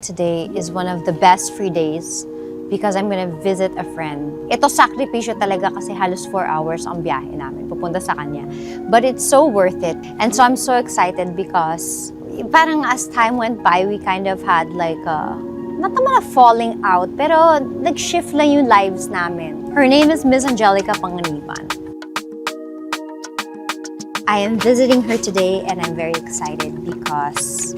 today is one of the best free days because I'm gonna visit a friend. Ito sakripisyo talaga kasi halos 4 hours ang biyahe namin pupunta sa kanya. But it's so worth it. And so I'm so excited because parang as time went by, we kind of had like a, not naman a falling out, pero nag-shift lang yung lives namin. Her name is Miss Angelica Panganiban. I am visiting her today and I'm very excited because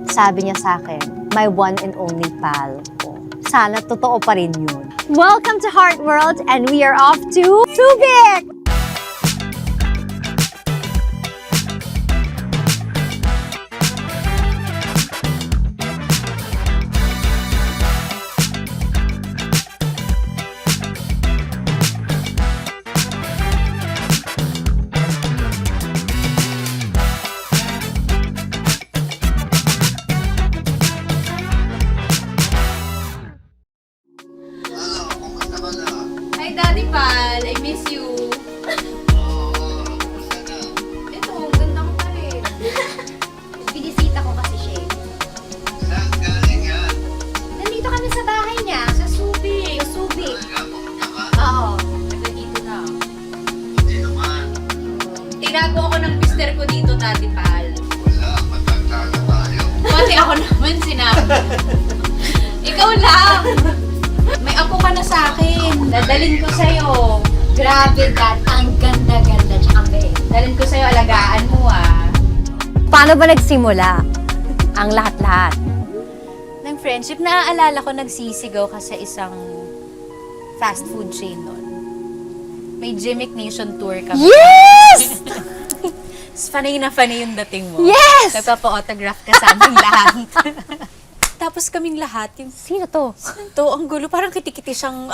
sabi niya sa akin, my one and only pal ko. Sana totoo pa rin yun. Welcome to Heart World and we are off to Subic! Hi, Daddy Pal! I miss you! Ito, ang ganda ko pa rin. Binisita ko kasi siya. Saan galing yan? Nandito kami sa bahay niya, sa Subic. Sa Subic. Talaga, pumunta ka? Oo, nandito na. Hindi naman. Tinago ako ng mister ko dito, Daddy Pal. Wala, matanda na tayo. Pati ako naman sinabi. Ikaw lang! May apo ka na sa akin. Dadalhin ko sa'yo. Grabe, Dad. Ang ganda-ganda. Tsaka be. Dalhin ko sa'yo, alagaan mo Paano ba nagsimula ang lahat-lahat? Ng friendship, naaalala ko nagsisigaw ka sa isang fast food chain doon. May Gymmic Nation tour kami. Yes! Funny na funny yung dating mo. Yes! Nagpapa-autograph ka sa aming lahat. Tapos kaming lahat, yung Sino to? to, ang gulo, parang kitikiti siyang,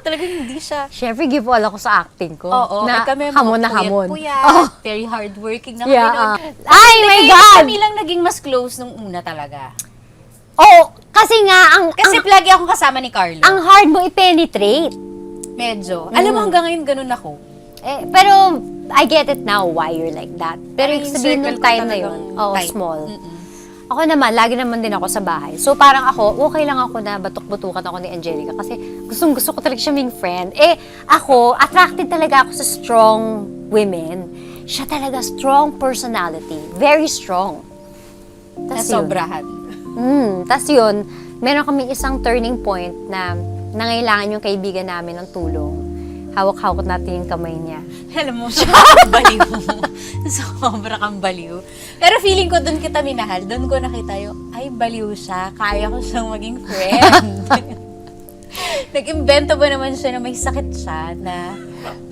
talagang hindi siya. Siyempre, give all ako sa acting ko. Oo, na kami hamon na hamon. puyat, Oh, very hardworking na yeah. kami noon. Ay, my God! Kami lang naging mas close nung una talaga. Oh, kasi nga, Kasi lagi akong kasama ni Carlo. ang hard mo i-penetrate. Medyo. Alam mo, hanggang ngayon ganun ako. Eh, pero, I get it now why you're like that. Pero Parang yung sabihin circle nung ko time na talagang yun, oh, tight. small. Mm-mm. Ako naman, lagi naman din ako sa bahay. So parang ako, okay lang ako na batok-butukan ako ni Angelica kasi gustong-gusto ko talaga siya maging friend. Eh, ako, attracted talaga ako sa strong women. Siya talaga, strong personality. Very strong. Tas yun. Nasobrahan. Tas yun, meron kami isang turning point na nangailangan yung kaibigan namin ng tulong. Hawak-hawak natin yung kamay niya. Alam mo, sobrang baliw. Sobra kang baliw. Pero feeling ko doon kita minahal. Doon ko nakita yung, ay, baliw siya. Kaya ko siyang maging friend. Nag-invento ba naman siya na may sakit siya na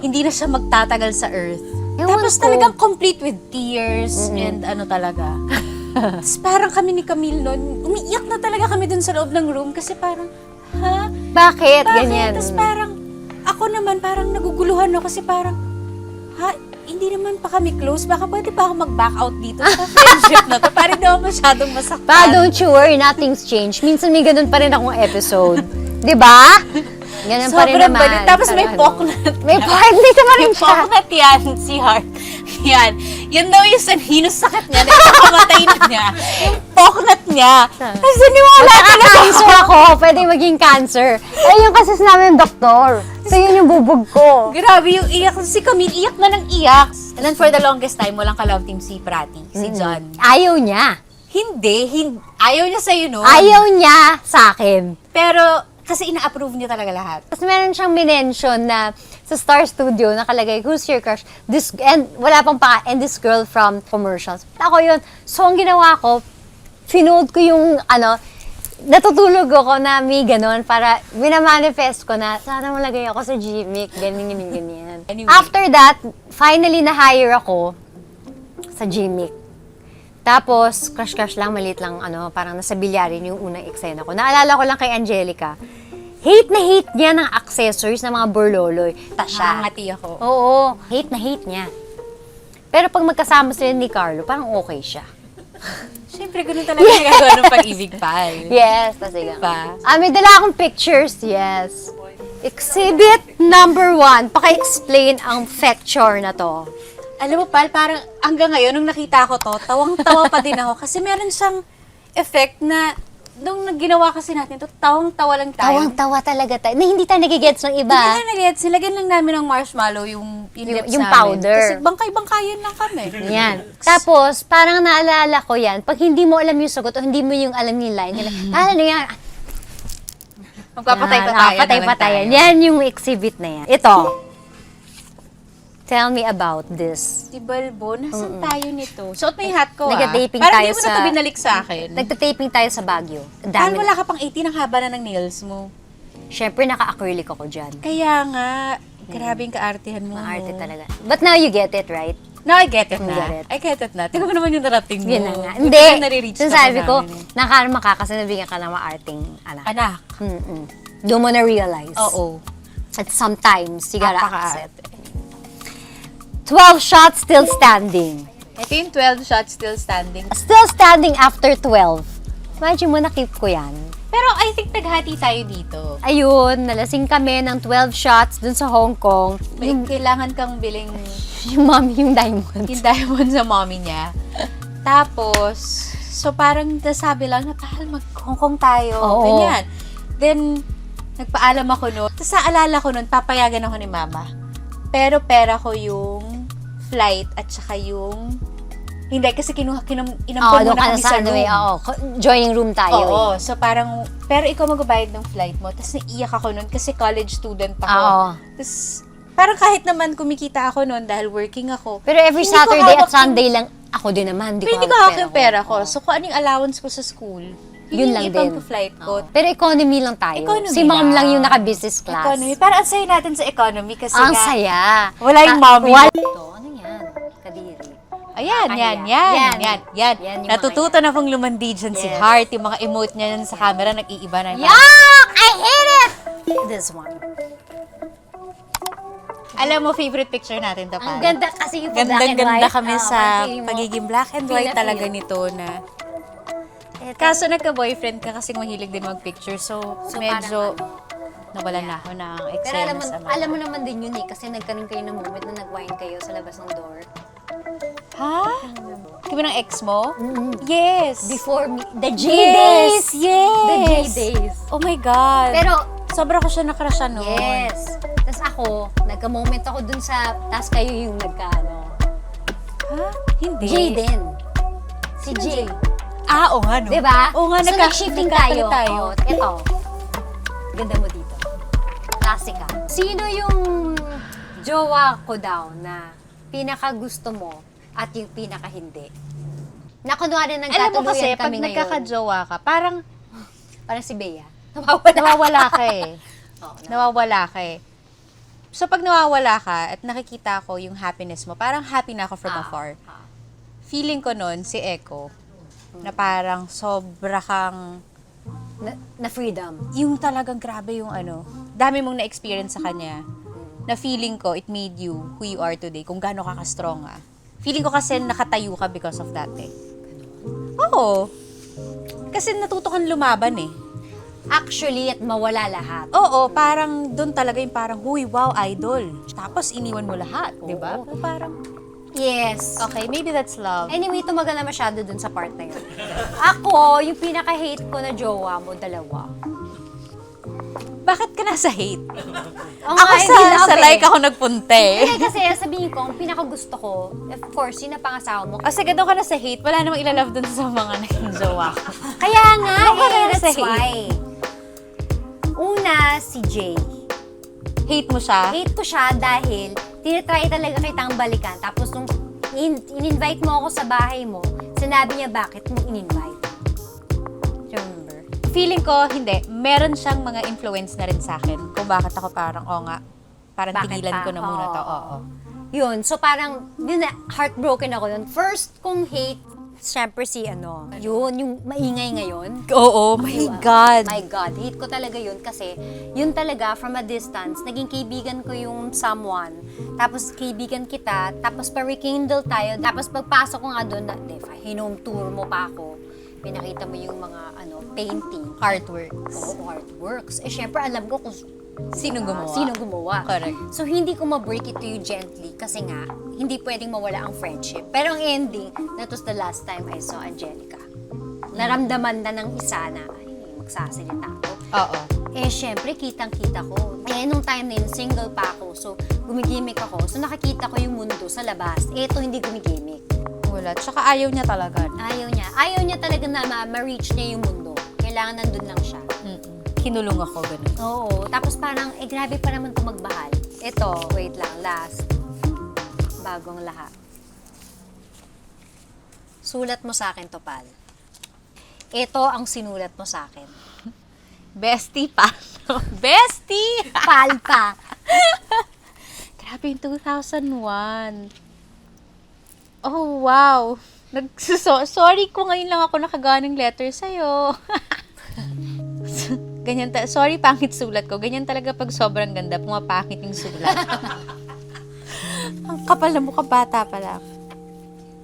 hindi na siya magtatagal sa earth. Ewan Tapos ko. talagang complete with tears and ano talaga. Tapos parang kami ni Camille noon, umiiyak na talaga kami doon sa loob ng room kasi parang, ha? Bakit? Bakit? Ganyan. Tapos parang, ako naman parang naguguluhan ako kasi parang, ha, hindi naman pa kami close. Baka pwede pa ako mag-back out dito sa friendship na to. Parang daw masyadong masaktan. Pa, don't you worry, nothing's changed. Minsan may ganun pa rin akong episode. Di ba? Ganun pa rin Sobrang naman. balik. Tapos may Parang poknat. May partner pa rin Yung siya. poknat yan, si Heart. Yan. Yan daw yung sanhinos sakit niya na ipakamatay na niya. Yung poknat niya. Tapos naniwala ka na Cancer ako. Pwede maging cancer. Ay, yung kasi sinabi ng doktor. So, yun yung bubog ko. Grabe yung iyak. Si Camille, iyak na ng iyak. And then for the longest time, walang ka-love team si Prati, si John. Ayaw niya. Hindi. Ayaw niya sa'yo, no? Ayaw niya sa akin. Pero, kasi ina-approve niya talaga lahat. Tapos meron siyang minention na sa Star Studio, nakalagay, who's your crush? This, and wala pang and this girl from commercials. Ako yun. So, ang ginawa ko, finold ko yung, natutulog ako na may ganon para minamanifest ko na sana malagay ako sa Gymmic, ganyan. Anyway. After that, finally na-hire ako sa Gymmic. Tapos, crush-crush lang, maliit lang, parang nasa bilyarin yung unang eksena ko. Naalala ko lang kay Angelica, hate na hate niya ng accessories ng mga burloloy. Tasha. Nakangati ako. Oo, hate na hate niya. Pero pag magkasama sila ni Carlo, parang okay siya. Siyempre, ganun talaga nagagawa ng pag-ibig, pal. Yes, tas ikaw. Diba? May dala akong pictures, yes. Exhibit number 1. Paki-explain ang picture na to. Alam mo, pal, parang hanggang ngayon, nung nakita ko to, tawang-tawa pa din ako. Kasi meron siyang effect na nung ginawa kasi natin ito, tawang-tawa lang tayo. Tawang-tawa talaga tayo. Na hindi tayo nagigets ng iba. Hindi na nag-gets. Nilagyan lang namin ng marshmallow yung lips yung namin. powder. Kasi bangkay-bangkayan lang kami. Yan. Tapos, parang naalala ko yan, pag hindi mo alam yung sagot o hindi mo yung alam yung line, ano yan? Magpapatay-patayan. Patay-patayan. Yan yung exhibit na yan. Ito. Tell me about this. Si Balbo, nasan tayo nito? Suot mo yung hat ko, Nagka-taping Parang tayo di mo na sa- ito binalik sa akin. Nagtataping tayo sa Baguio. Ang Parang dami wala ka pang 18, ang haba na ng nails mo. Siyempre, naka-acrylic ako dyan. Kaya nga, grabe yung kaartihan mo. Maarte talaga. But now you get it, right? No, I get it You na. get it. I get it na. Tingnan mo naman yung narating mo. Yun na nga. Buti Hindi. na nare-reach na Sinasabi ko, namin eh. nakarma ka kasi nabigyan ka ng maarting anak. Anak. Doon mo na-realize. Oo. At sometimes, you gotta Napaka- accept. 12 shots still standing. Ito yung 12 shots still standing. Still standing after 12. Imagine mo, na-keep ko yan. Pero I think naghati tayo dito. Ayun, nalasing kami ng 12 shots dun sa Hong Kong. May kailangan kang biling Yung mommy, yung diamond. yung diamond sa mommy niya. Tapos, so parang nasabi lang na pahal mag-Hong Kong tayo. Oo. Ganyan. Then, nagpaalam ako noon. Tapos naalala ko noon, papayagan ako ni mama. Pero pera ko yung flight at saka yung... Hindi, kasi inampon doon muna ka na kami sa sa ano room. eh. Oo, joining room tayo. Oo, eh. so parang, pero ikaw magbabayad ng flight mo. Tapos naiyak ako noon kasi college student ako. Oo. Tapos, parang kahit naman kumikita ako noon dahil working ako. Pero every hindi ko Saturday hawak at Sunday lang, ako din naman. Pero hindi ko hawak yung pera ko. So, kung anong allowance ko sa school, Yun lang din. flight ko. Pero economy lang tayo. Economy Si mom lang. lang yung naka-business class. Economy. Parang ang saya natin sa economy kasi Ang nga, saya. wala yung mommy. Wala. Ito, ano yan? Kadiri. Ayan, yan. Yan yung Natututo na pong lumandi dyan si Yes. Heart. Yung mga emote niya yan sa camera, nag-iiba na. Yuck! I hate it! This one. Alam mo, favorite picture natin to, Ang pare. ganda kasi yung black and white. Gandang-ganda kami Ah, sa feeling mo, pagiging black and white feel na talaga feel. nito na. Ito. Kaso nagka-boyfriend ka kasi mahilig din mag-picture. So medyo parang nawalan na ako ng Pero eksena sa mga. alam mo naman din yun eh, kasi nagkaroon kayo ng moment na nag-wine kayo sa labas ng door. Ha? Kami ng ex mo? Yes. Before me, the J Yes, days! yes. The J days. Oh my God. Pero, sobra ko siya nakrasya noon. yes. Tapos ako, nagka-moment ako dun sa, tapos kayo yung nagka-ano. Ha? Hindi. J din. Si Sino J. J? Ah, oo nga no. Diba? Oo nga, so, nag-shifting tayo. tayo. Oh, ito. Ganda mo dito. Klasika. Sino yung jowa ko daw na pinaka-gusto mo at yung pinaka-hindi? Na kunwari Alam mo nagkatuluyan kasi, pag kami ngayon. nagkakajowa ka, parang Parang si Bea. nawawala ka eh. Oo, Nawawala ka eh. So, pag nawawala ka at nakikita ko yung happiness mo, parang happy na ako from afar. Feeling ko nun, si Echo, na parang sobra kang, na freedom. yung talagang grabe yung ano, dami mong na-experience sa kanya, na feeling ko, it made you who you are today, kung gaano ka ka-strong ah. Feeling ko kasi nakatayo ka because of that eh. Oo. Kasi natuto kang lumaban eh. Actually, at mawala lahat. Oo, parang doon talaga yung parang, huy, wow, idol. Tapos iniwan mo lahat, di ba? Oo. Parang, Yes. okay, maybe that's love. Anyway, tumagal na masyado dun sa part na yun. Ako, yung pinaka-hate ko na jowa mo, dalawa. Bakit ka nasa hate? Oh, Ako sa like ako nagpunta eh. Hindi kasi sabihin ko, ang pinaka-gusto ko, of course, yun ang pangasawa mo. Kasi gano'n ka na sa hate, wala namang ilalove dun sa mga naging jowa ko. Kaya nga, Doon ka na that's sa hate. why. Una, si Jay. Hate mo siya? Hate ko siya dahil tinitry talaga kitang balikan. Tapos nung in-invite mo ako sa bahay mo, sinabi niya bakit mo in-invite. Remember? Feeling ko, hindi. Meron siyang mga influence na rin sa akin kung bakit ako parang, nga, parang Bakit tigilan pa? ko na muna to. Oo. Oo. Yun, so parang, yun na, heartbroken ako nun. First kong hate, syempre si yun, yung maingay ngayon. Oo, my Diba? God. My God, hate ko talaga yun kasi yun talaga from a distance, naging kaibigan ko yung someone, tapos kaibigan kita, tapos pa-rekindle tayo, tapos pagpasok ko nga doon, hinome tour mo pa ako, pinakita mo yung mga painting. Artworks. Oo, artworks. Eh, syempre, alam ko kung Sinong gumawa? Sinong gumawa. Correct. So, hindi ko ma-break it to you gently kasi nga, hindi pwedeng mawala ang friendship. Pero ang ending, that was the last time I saw Angelica. naramdaman na ng isa na, ay, magsasalita ako. Oo. Eh, syempre, kitang-kita ko. Eh, nung time na yun, single pa ako. So, gumigimik ako. So, nakakita ko yung mundo sa labas. Eh, ito hindi gumigimik. Wala. Tsaka ayaw niya talaga. Ayaw niya. Ayaw niya talaga na ma-reach niya yung mundo. Kailangan nandun lang siya. Kinulong ako, ganun. Oo. Tapos parang, grabe pa naman ito magmahal. Ito, wait lang, last. Bagong lahat. Sulat mo sa akin to, Pal. Ito ang sinulat mo sa akin. Bestie pa. Bestie! Pal pa. Grabe yung 2001. Oh, wow. Sorry ko ngayon lang ako nakagawa ng letter sa'yo. Ganyan sorry, pangit sulat ko. Ganyan talaga pag sobrang ganda, pumapangit yung sulat. Ang kapal na mukha, bata pa lang.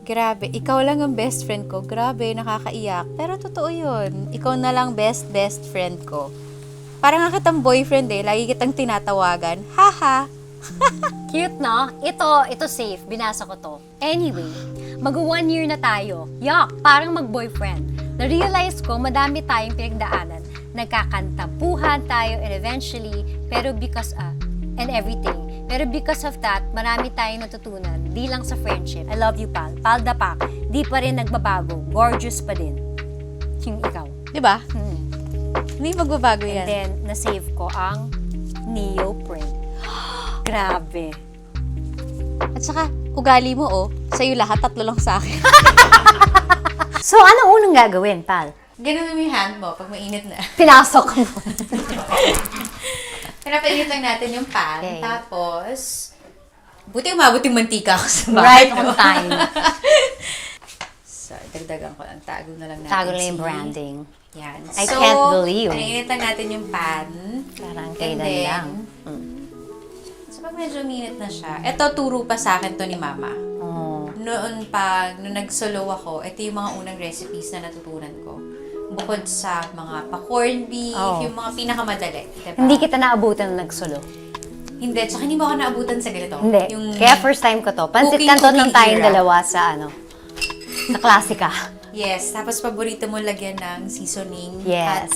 Grabe, ikaw lang ang best friend ko. Grabe, nakakaiyak. Pero totoo yun. Ikaw na lang best friend ko. Parang nga kitang boyfriend eh. Lagi kitang tinatawagan. Haha. Cute, no? Ito safe. Binasa ko to. Anyway, mag-1 year na tayo. Yuck! Parang mag-boyfriend. Na-realize ko, madami tayong pinagdaanan. Nagkakantabuhan tayo and eventually, and everything. Pero because of that, marami tayong natutunan. Di lang sa friendship. I love you, Pal. Pal da Pak. Di pa rin nagbabago. Gorgeous pa din. Yung ikaw. Diba? Hindi magbabago And yan. then, na-save ko ang neoprene. Grabe. At saka, ugali mo sa'yo lahat, 3 lang sa akin. So, anong unang gagawin, Pal? Ganun mo yung hand mo pag mainit na. Pinasok mo. Pinapainit lang natin yung pan. Okay. Tapos, buti umabot yung mantika ko sa Right bahay. on time. So, dagdagan ko lang. Tago na lang natin. Tago lang yung branding. Yan. I can't believe. Pinainit lang natin yung pan. Parang And kailan then, lang. So, pag medyo minute na siya, ito turo pa sa akin to ni Mama. Oh. Nung nag-solo ako, ito yung mga unang recipes na natutunan ko. Bukod sa mga pa-corned beef, Oh. yung mga pinakamadali. Diba? Hindi kita naabutan ng nagsulo. Hindi, tsaka hindi mo ako naabutan sa ganito. Hindi. Yung Kaya first time ko to. Pansit Cooking kanton lang tayong era. dalawa sa sa klasika. Yes, tapos paborito mo lagyan ng seasoning Yes. at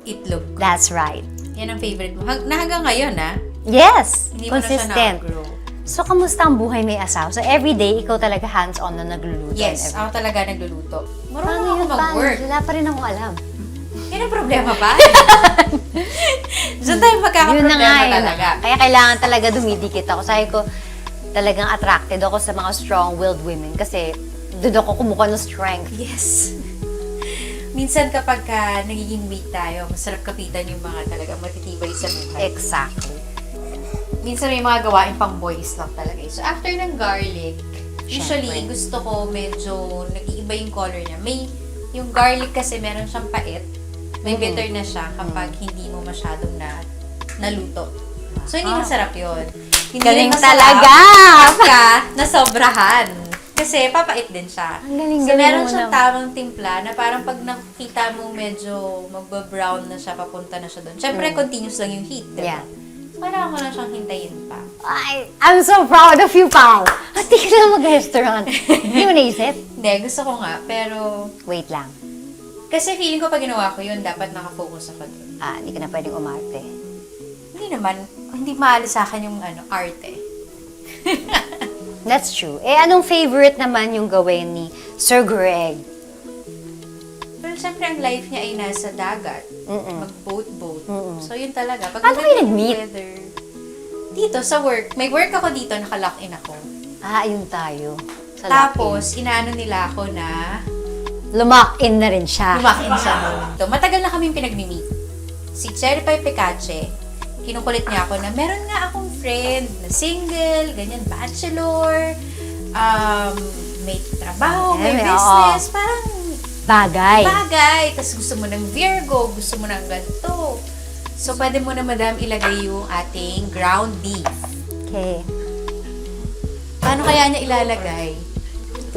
itlog. That's right. Yan ang favorite mo. Na hanggang ngayon, Yes! Hindi mo na siya Consistent. na-grow. So, kamusta ang buhay may asawa? So, everyday, ikaw talaga hands-on na nagluluto. Yes, and ako talaga nagluluto. Paano Marunong ako yun, Pal? mag-work. Wala pa rin akong alam. Yan ang problema pa. Diyan tayo Yun na magkakaproblema nga yun. talaga. Kaya kailangan talaga dumidikit ako. Sabi ko, talagang attracted ako sa mga strong-willed women kasi doon ako kumukuha ng strength. Yes. Minsan kapag nagiging weak tayo, masarap kapitan yung mga talaga matitibay sa buhay. Exactly. Minsan may mga gawain pang boys lang talaga. So, after ng garlic, usually, Syempre. gusto ko medyo nag-iiba yung color niya. Yung garlic kasi meron siyang pait. May bitter na siya kapag hindi mo masyadong naluto. So, hindi masarap yun. Hindi Galing rin masarap talaga! Kapag nasobrahan. Kasi papait din siya. Ang galing, So, galing meron mo siyang naman. tamang timpla na parang pag nakita mo medyo magba-brown na siya, papunta na siya doon. Siyempre, continuous lang yung heat, diba? Yeah. Kailangan ko lang siyang hintayin pa. I'm so proud of you, Pao! At di ka na mag-restaurant. Hindi mo naisip? Hindi, gusto ko nga, pero Wait lang. kasi feeling ko pag ginawa ko yun, dapat nakafocus ako doon. Hindi ka na pwedeng umarte. Hindi naman, hindi maalis sa akin yung arte. That's true. Anong favorite naman yung gawin ni Sir Greg? Pero syempre, ang life niya ay nasa dagat. Mag-boat. So, yun talaga. Pag Paano maganda kayo yung nag-meet? weather, dito, sa work. May work ako dito, naka-lock-in ako. Ayun tayo. Sa Tapos, inaano nila ako na Lumak-in na rin siya. lumakin siya noon. So, matagal na kaming pinag-meet. Si Cherry Pie Picache, kinukulit niya ako na meron nga akong friend na single, ganyan, bachelor, may trabaho, may Eh, business, parang Bagay. Tapos gusto mo ng Virgo, gusto mo ng ganito. So, pwede mo na, madam, ilagay yung ating ground beef. Okay. Paano kaya niya ilalagay?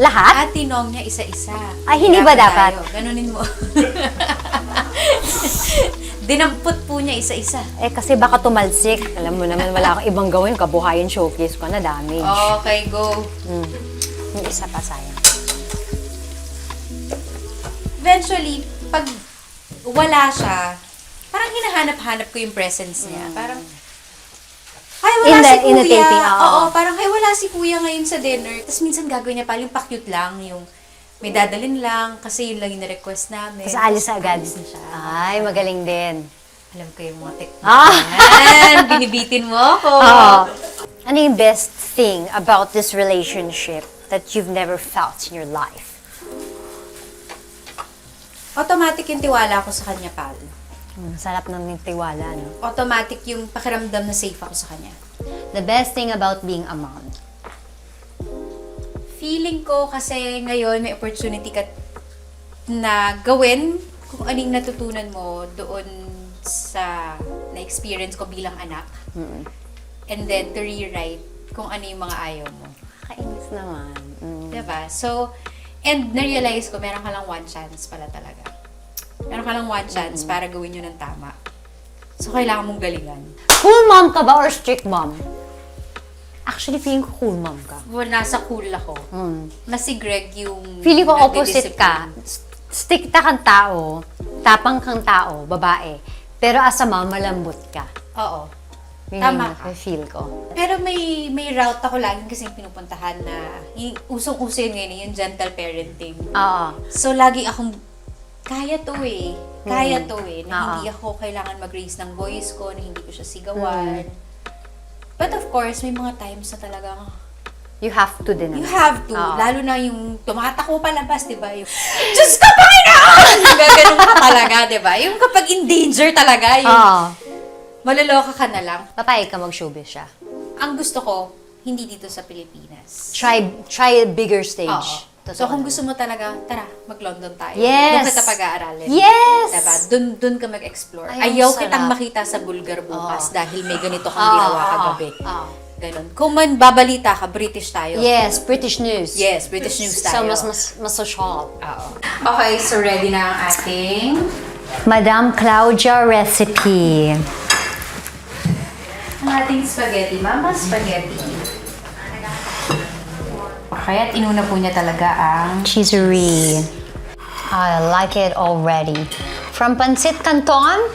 Lahat? At tinong niya isa-isa. Ay, hindi ba Hirapan dapat? tayo. Ganunin mo. Dinampot po niya isa-isa. Kasi baka tumalsik. Alam mo naman, wala akong ibang gawin. Kabuhayan showcase ko na damage. Okay, go. Yung isa pa sayang. eventually, pag wala siya, parang hinahanap-hanap ko yung presence niya. Parang, ay, wala si In the kuya. taping, Oo, parang, ay, wala si kuya ngayon sa dinner. Tapos minsan gagawin niya pa, yung pa-cute lang, yung may dadalhin lang, kasi yun lang yung na-request namin. Tapos alis agad. Alis na siya. Ay, magaling din. Alam ko yung mga technique. Ah! Binibitin mo ako. Oo. Ano yung best thing about this relationship that you've never felt in your life? Automatic yung tiwala ko sa kanya, pal. Sarap ng tiwala, no? Automatic yung pakiramdam na safe ako sa kanya. The best thing about being a mom. Feeling ko kasi ngayon may opportunity ka na gawin kung anong natutunan mo doon sa na-experience ko bilang anak. And then to rewrite kung ano yung mga ayaw mo. Kainis naman. Diba? So, and na-realize ko meron ka lang one chance pala talaga. Meron ka lang one chance para gawin yun ng tama. So, kailangan mong galingan. Cool mom ka ba or strict mom? Actually, feeling ko cool mom ka. Well, nasa cool ako. Mas si Greg yung Feeling ko opposite ka. nagdi-discipline. Stricta kang tao, tapang kang tao, babae. Pero as a mom, malambot ka. Oo. Yun Tama yung ka. feel ko. Pero may route ako laging kasing pinupuntahan na usong-uso yun ngayon, yung gentle parenting. Oo. So, lagi akong, kaya to eh. Kaya to eh. Na Oo. hindi ako kailangan mag-raise ng voice ko, na hindi ko siya sigawan. But of course, may mga times na talagang, You have to din. you naman. have to. Oo. Lalo na yung tumatakbo palabas, di ba? Yung, Diyos ka, Panginoon! Gaganon ka talaga, di ba? Yung kapag in danger talaga, yung Oo. maloloka ka na lang. Papayag ka mag-showbiz siya. Ang gusto ko, hindi dito sa Pilipinas. Try a bigger stage. Oo. So, kung gusto mo talaga, tara, mag-London tayo. Yes! Doon kita pag-aaralin. Yes! Diba? Doon ka mag-explore. Ay, Ayaw ang kitang sarap. makita sa Bulgar bukas Oo. dahil may ganito kang Oo, ginawa oo, kagabi. oo. Ganon. Kung man babalita ka, British tayo. Yes, British news. Yes, British news So, tayo. mas social. Oo. Okay, so ready na ang ating... Madam Claudia recipe. Ang ating spaghetti. Mama spaghetti. Okay, at inuna po niya talaga ang... Cheesery. I like it already. From pancit canton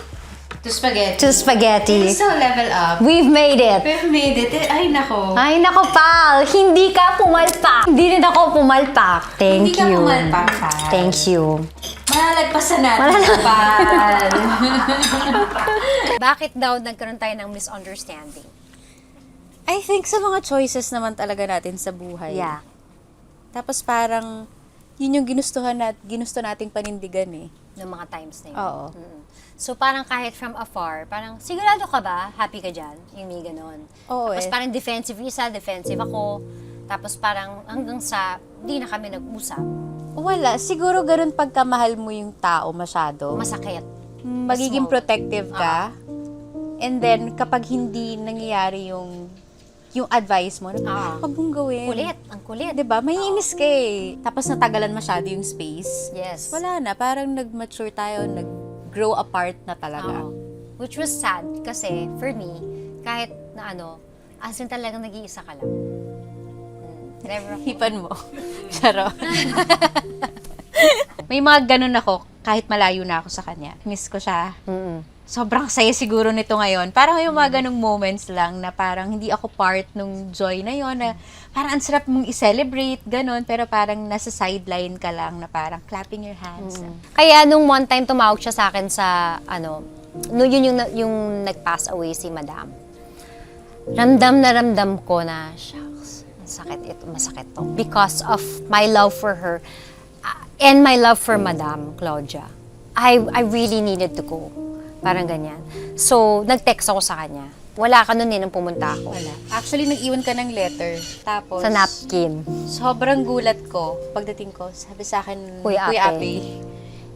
To spaghetti. to spaghetti. So, level up. We've made it. We've made it. Ay, nako. Ay, nako, pal. Hindi ka pumalpak. Hindi rin ako pumalpak. Thank Hindi ka you. pumalpak, pal. Thank you. Malalagpasan natin, pal. Bakit daw nagkaroon tayo ng misunderstanding? I think sa mga choices naman talaga natin sa buhay. Yeah. Tapos parang, yun yung ginusto nating panindigan eh. Noong mga times na yun. Oo. So, parang kahit from afar, parang, sigurado ka ba? Happy ka dyan? Yung may ganon. Oo Tapos eh. parang defensive isa, defensive ako. Tapos parang hanggang sa, di na kami nag-usap. Wala. Siguro ganun pagkamahal mo yung tao masyado. Masakit. Magiging Small. protective ka. And then, kapag hindi nangyayari yung advice mo, wag mong gawin. Kulit. Ang kulit. Diba? May inis ka eh. Tapos natagalan masyado yung space. Yes. Wala na. Parang nag-mature tayo, nag-grow apart na talaga. Oo. Which was sad kasi for me, kahit na as in talagang nag-iisa ka lang. Never ako. Hipan mo. Charo. May mga ganun ako, kahit malayo na ako sa kanya. Miss ko siya. Sobrang saya siguro nito ngayon. Parang yung mga ganung moments lang na parang hindi ako part nung joy na yon, na parang ang sarap mong i-celebrate, ganun, pero parang nasa sideline ka lang na parang clapping your hands. Kaya nung one time tumawag siya sa akin sa no, yun yung nag-pass away si Madam. Ramdam na ramdam ko na, shucks, masakit to. Because of my love for her and my love for Madam Claudia. I really needed to go. Parang ganyan. So, nag-text ako sa kanya. Wala ka nun nung pumunta ako. Wala. Actually, nag-iwan ka ng letter. Tapos, Sa napkin. sobrang gulat ko. Pagdating ko, sabi sa akin, Kuya Ape.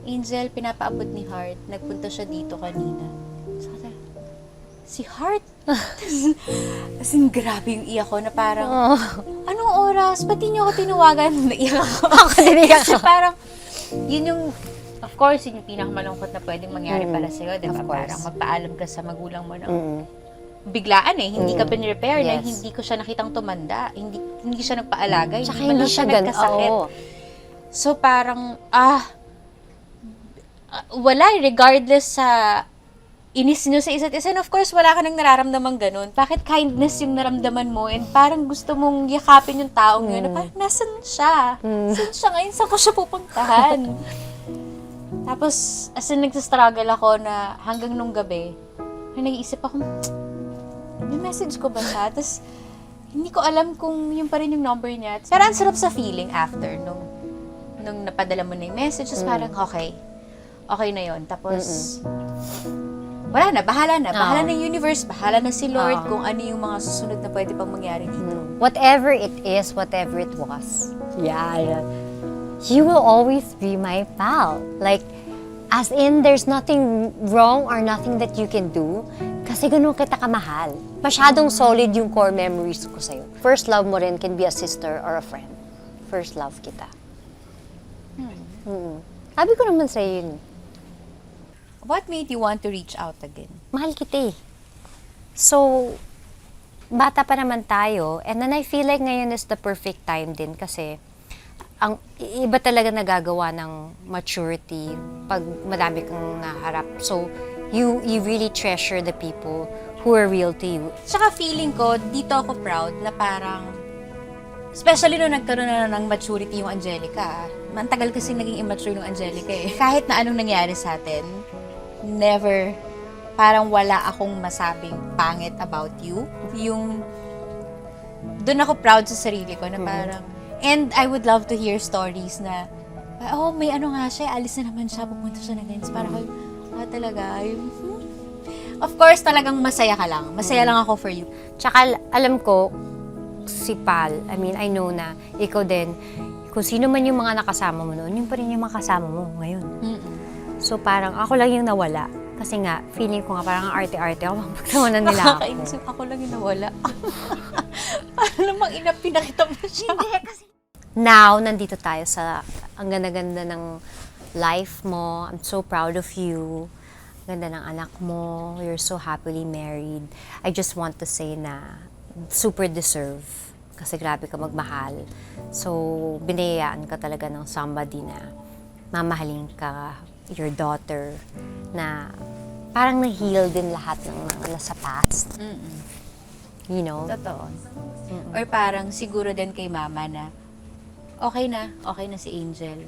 Angel, pinapaabot ni Heart. Nagpunta siya dito kanina. Sabi, si Heart? As in, grabe yung iyak ko na parang, anong oras? Ba't di niyo ako tinawagan? Naiyak ako. Ako diniyak Kasi ako. parang, yun yung, of course, yun yung pinakamalungkot na pwedeng mangyari para sa'yo. Diba? Of course. Parang magpaalam ka sa magulang mo na, biglaan eh, hindi ka pinrepair na Yes. hindi ko siya nakitang tumanda, hindi siya nagpaalaga, Tsaka man hindi lang siya nagkasakit. oo. So parang, wala, regardless sa inis nyo sa isa't isa. And of course, wala ka nang nararamdaman ganun. Bakit kindness yung naramdaman mo and parang gusto mong yakapin yung taong yun na parang nasan siya? Saan siya ngayon? Saan ko siya pupuntahan? Tapos, as in, nagsastruggle ako na hanggang nung gabi, ay nag-iisip ako, may message ko ba siya? Tapos, hindi ko alam kung yun pa rin yung number niya. Pero ang sarap sa feeling after nung napadala mo na yung message. Tapos parang, okay na yun. Tapos, wala na, bahala na. Bahala na yung universe, bahala na si Lord kung ano yung mga susunod na pwede pang mangyari dito. Whatever it is, whatever it was. Yeah. You will always be my pal. Like, as in, there's nothing wrong or nothing that you can do kasi ganun kita kamahal. Masyadong solid yung core memories ko sa'yo. First love mo rin can be a sister or a friend. First love kita. Sabi ko naman sa'yo yun. What made you want to reach out again? Mahal kita eh. So, bata pa naman tayo. And then I feel like ngayon is the perfect time din kasi ang iba talaga nagagawa ng maturity pag madami kang naharap. So, you really treasure the people who are real to you. Tsaka feeling ko, dito ako proud na parang, especially nung nagkaroon na ng maturity yung Angelica. Mantagal kasi naging immature yung Angelica eh. Kahit na anong nangyari sa atin, never, parang wala akong masabing pangit about you. Yung, doon ako proud sa sarili ko na parang, and I would love to hear stories na, oh, may ano nga siya, alis na naman siya, pupunta siya na ganyan. Para kayo, talaga, of course, talagang masaya ka lang. Masaya lang ako for you. Tsaka alam ko, si Pal, I mean, I know na ikaw din, kung sino man yung mga nakasama mo noon, yun pa rin yung makasama mo ngayon. So parang ako lang yung nawala. Kasi nga, feeling ko nga parang ang arte-arte ako, magpagtawanan nila ako. Nakakainisip ako lang yung nawala. Paano namang ina, pinakita mo siya? Now, nandito tayo sa ang ganda-ganda ng life mo. I'm so proud of you. Ganda ng anak mo. You're so happily married. I just want to say na super deserve. Kasi grabe ka magmahal. So, binayaan ka talaga ng somebody na mamahalin ka, your daughter, na parang na-heal din lahat ng mga nasa past. You know? Totoo. Or parang siguro din kay mama na, okay na si Angel.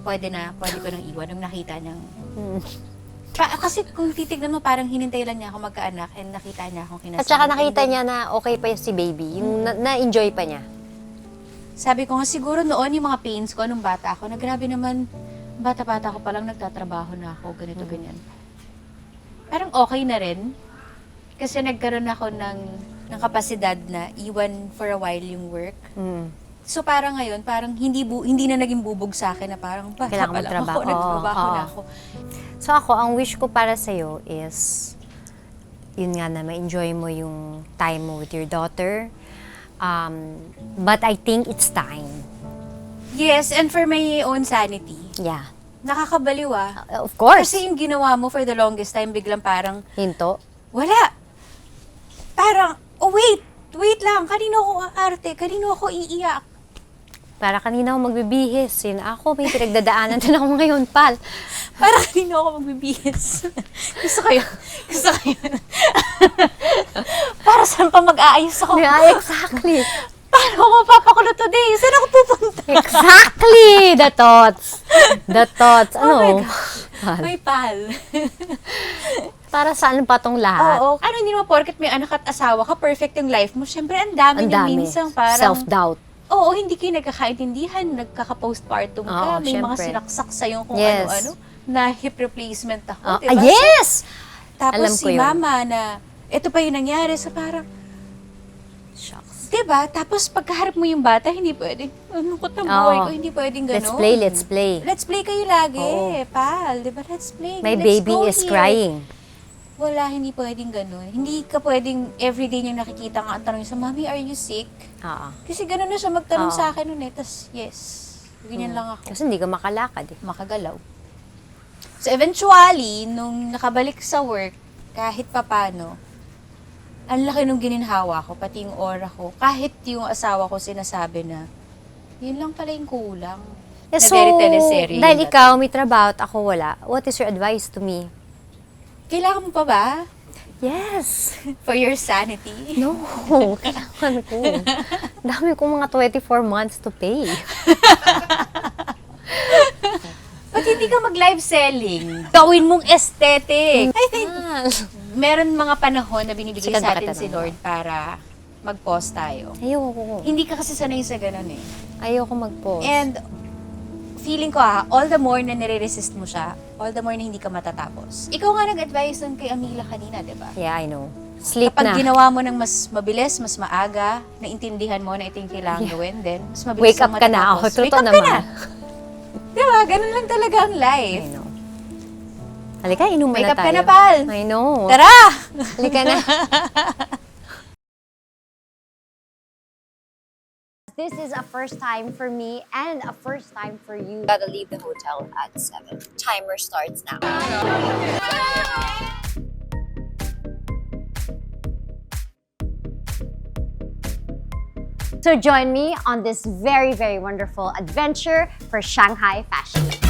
Pwede ko nang iwan nung nakita niyang... kasi kung titignan mo, parang hinintay lang niya ako magkaanak and nakita niya akong kinasama. At saka nakita niya na okay pa yung si baby. Yung na-enjoy pa niya. Sabi ko nga, siguro noon yung mga pains ko, nung bata ako, na grabe naman, bata-bata ko palang nagtatrabaho na ako, ganito, ganyan. Parang okay na rin. Kasi nagkaroon ako ng kapasidad na iwan for a while yung work. So parang ngayon, parang hindi na naging bubog sa akin na parang bata Kailangan pa lang magtrabaho. ako, nagtrabaho na ako. So ako, ang wish ko para sa'yo is, yun nga na, ma-enjoy mo yung time mo with your daughter. But I think it's time. Yes, and for my own sanity. Yeah. Nakakabaliw Of course. Kasi yung ginawa mo for the longest time, biglang parang, Hinto. wala. Parang, oh wait lang, kanino ako aarte, kanino ako iiyak. Para kanina ako magbibihis. Yun ako, may pinagdadaanan din ako ngayon, Pal. Para kanino ako magbibihis. Gusto ko yun. Para saan pa mag-aayos ako? Yeah, exactly. Paano ako mapapakulot today? Saan ako pupunta? Exactly! The thoughts. Ano? Oh my gosh. May pal. Para saan pa tong lahat? Oo. Ano, hindi naman porket may anak at asawa ka, perfect yung life mo. Siyempre, ang dami Ang niya dami. minsan parang... Self-doubt. Oo, hindi kayo nagkakaintindihan, nagkaka-postpartum ka, Oo, may mga syempre. sinaksak sa'yo kung Yes. ano-ano, na hip replacement ako, diba? Yes! Tapos Alam si ko yun. mama na, ito pa yung nangyari, so parang, Shucks. diba? Tapos pagkaharap mo yung bata, hindi pwedeng, ano ko ng buhay ko, hindi pwedeng gano'n. Let's play. Let's play kayo lagi, Oo. pal, diba? Let's play. My Let's baby go is here. crying. Wala, hindi pwedeng gano'n. Hindi ka pwedeng everyday niyang nakikita nga ang tanong sa, Mommy, are you sick? Oo. Kasi gano'n na siya magtanong Oo. sa akin noon eh. Tapos, yes. Ganyan lang ako. Kasi hindi ka makalakad eh. Makagalaw. So, eventually, nung nakabalik sa work, kahit papano, ang laki nung gininhawa ko, pati yung aura ko. Kahit yung asawa ko sinasabi na, yun lang pala yung kulang. Na very teleserye dahil yung ikaw may trabaho at ako wala, what is your advice to me? Kailangan mo pa ba? Yes! For your sanity? No, kailangan ko. Dami kong mga 24 months to pay. Ba't hindi ka mag-live selling? Gawin mong aesthetic. I think, meron mga panahon na binibigay Sikat sa ba atin kita si naman? Lord para mag-pause tayo. Ayoko. Hindi ka kasi sanay sa ganun eh. Ayoko mag-pause. And feeling ko all the more na nire-resist mo siya, all the more na hindi ka matatapos. Ikaw nga nag-advise nun kay Amila kanina, di ba? Yeah, I know. Sleep Kapag na. ginawa mo ng mas mabilis, mas maaga, naintindihan mo na ito yung kailangan gawin, then mas mabilis Wake up kang ka na. matatapos. Totoo Wake up naman. ka na. Di ba? Ganun lang talaga ang I life. know. Halika, inuman Wake na up tayo. ka na, pal. I know. Tara! Halika na. This is a first time for me and a first time for you. Gotta leave the hotel at 7. Timer starts now. So join me on this very, very wonderful adventure for Shanghai Fashion Week.